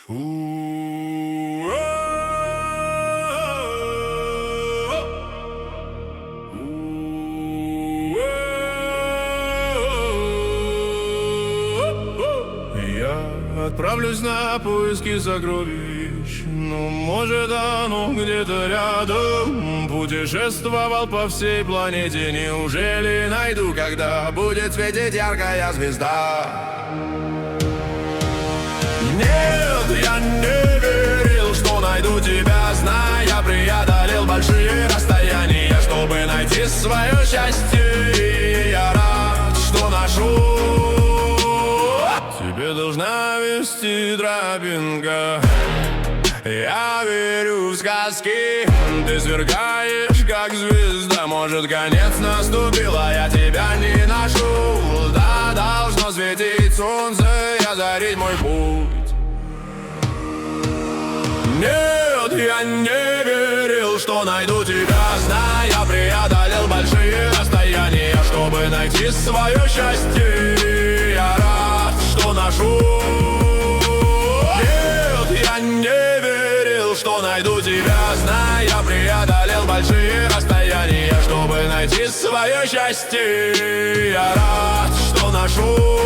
Я отправлюсь на поиски сокровищ, ну, может, оно где-то рядом. Путешествовал по всей планете, неужели найду, когда будет светить яркая звезда? Нет, я не верил, что найду тебя, зная, преодолел большие расстояния, чтобы найти свое счастье. И я рад, что нашел. Тебе должна вести тропинка. Я верю в сказки. Ты сверкаешь, как звезда. Может, конец наступил, а я тебя не нашел. Да, должно светить солнце и озарить мой путь. Нет, я не верил, что найду тебя, зная, преодолел большие расстояния, чтобы найти свое счастье. Я рад, что нашел. Нет, я не верил, что найду тебя, зная, преодолел большие расстояния, чтобы найти свое счастье. Я рад, что нашел.